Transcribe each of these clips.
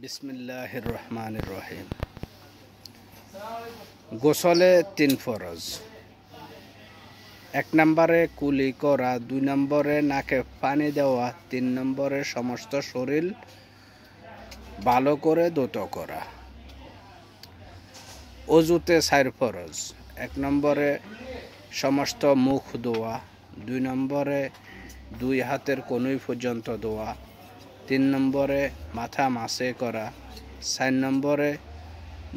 বিসমিল্লাহির রহমানির রহিম। গোসলে 3 ফরজ। 1 নম্বরে কুলি করা, 2 নম্বরে নাকে পানি দেওয়া, 3 নম্বরে সমস্ত শরীর ভালো করে ধৌত করা। অজুতে 4 ফরজ। 1 নম্বরে সমস্ত মুখ ধোয়া, 2 নম্বরে 2 হাতের কনুই পর্যন্ত ধোয়া, 3 নম্বরে মাথা মাসে করা, 4 নম্বরে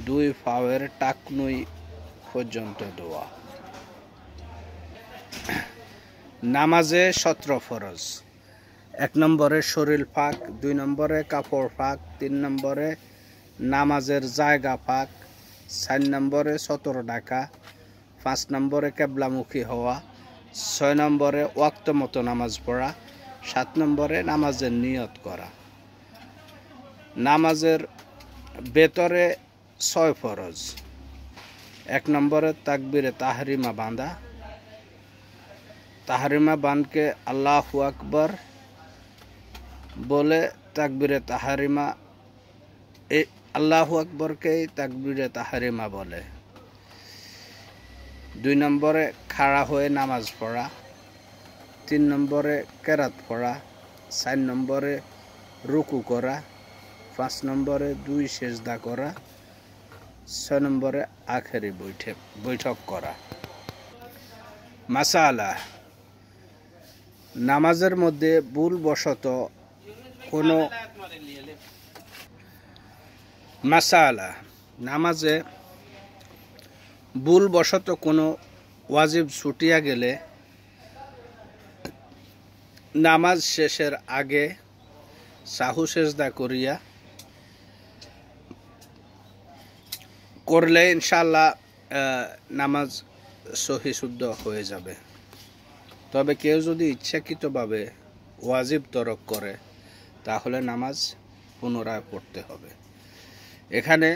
2 পায়ের টাকনুই পর্যন্ত ধোয়া। নামাজে 17 ফরজ। 1 নম্বরে শরীর পাক, 2 নম্বরে কাপড় পাক, 3 নম্বরে নামাজের জায়গা পাক, 4 নম্বরে সতর ডাকা, 5 নম্বরে কেবলামুখী হওয়া, 6 নম্বরে ওয়াক্ত মতো নামাজ পড়া, 7 নম্বরে নামাজের নিয়ত করা। নামাজের ভেতরে 6 ফরজ। 1 নম্বরে তাকবীরে তাহরিমা বাঁধা। তাহরিমা বাঁধকে আল্লাহু আকবার বলে তাকবীরে তাহরিমা, আল্লাহু আকবরকেই তাকবীরে তাহরিমা বলে। 2 নম্বরে খাড়া হয়ে নামাজ পড়া, 3 নম্বরে কেরাত পড়া, 4 নম্বরে রুকু করা, 5 নম্বরে 2 সেজদা করা, 6 নম্বরে আখেরি বৈঠক করা। মাসালা, নামাজের মধ্যে ভুলবশত কোনো নামাজে ভুলবশত কোনো ওয়াজিব ছুটিয়া গেলে নামাজ শেষের আগে সাহু সেজদা করলে ইনশাআল্লাহ নামাজ সহি শুদ্ধ হয়ে যাবে। তবে কেউ যদি ইচ্ছাকৃতভাবে ওয়াজিব তরক করে তাহলে নামাজ পুনরায় পড়তে হবে। এখানে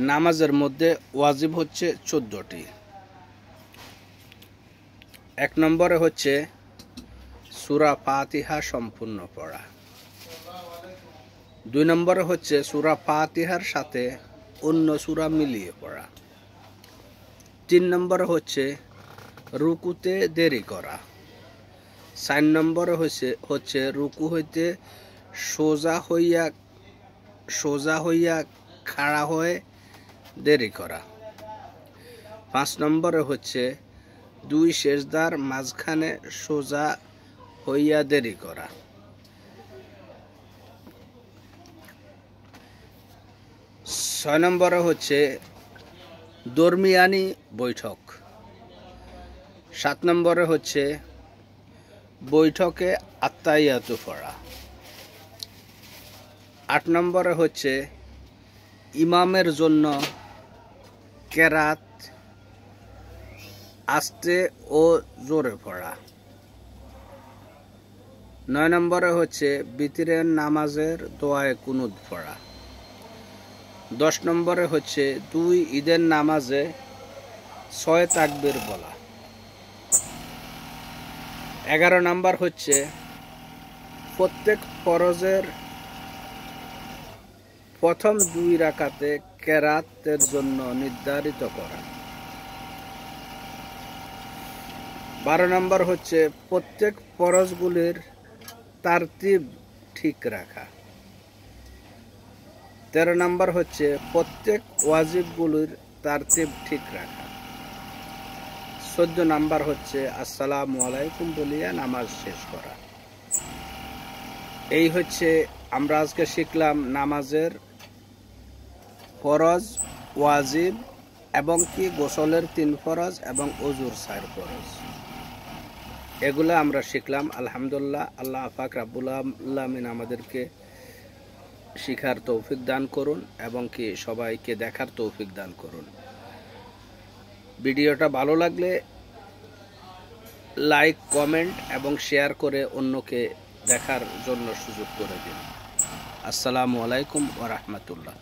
নামাজের মধ্যে ওয়াজিব হচ্ছে 14টি। 1 নম্বরে হচ্ছে সূরা ফাতিহা সম্পূর্ণ পড়া। 2 নম্বরে হচ্ছে সূরা ফাতিহার সাথে অন্য সূরা মিলিয়ে পড়া। 3 নম্বরে হচ্ছে রুকুতে দেরি করা। 4 নম্বরে হচ্ছে রুকু হইতে সোজা হইয়া খাড়া হয়ে দেরি করা। 5 নম্বরে হচ্ছে 2 সেজদার মাঝখানে সোজা হইয়া দেরি করা। 6 নম্বরে হচ্ছে দরমিয়ানি বৈঠক। 7 নম্বরে হচ্ছে বৈঠকে আত্তাহিয়াতু পড়া। 8 নম্বরে হচ্ছে ইমামের জন্য কেরাত আস্তে ও জোরে পড়া। 9 নম্বরে হচ্ছে বিতরের নামাজের দোয়ায়ে কুনুত পড়া। 10 নম্বরে হচ্ছে 2 ঈদের নামাজে 6 তাকবীর বলা। 11 নম্বর হচ্ছে প্রত্যেক ফরজের প্রথম 2 রাকাতে কেরাতের জন্য নির্ধারিত করা। 12 নম্বর হচ্ছে প্রত্যেক ফরজগুলির তারতিব ঠিক রাখা। 13 নম্বর হচ্ছে প্রত্যেক ওয়াজিবগুলির তারতিব ঠিক রাখা। 14 নম্বর হচ্ছে আসসালামু আলাইকুম বলিয়া নামাজ শেষ করা। এই হচ্ছে আমরা আজকে শিখলাম নামাজের ফরজ, ওয়াজিব এবং কি গোসলের 3 ফরজ এবং ওযুর 4 ফরজ। এগুলো আমরা শিখলাম। আলহামদুলিল্লাহ, আল্লাহ পাক রাব্বুল আলামিন আমাদেরকে শিখার তৌফিক দান করুন এবং কি সবাইকে দেখার তৌফিক দান করুন। ভিডিওটা ভালো লাগলে লাইক, কমেন্ট এবং শেয়ার করে অন্যকে দেখার জন্য সুযোগ করে দিন। আসসালামু আলাইকুম ওয়া রাহমাতুল্লাহ।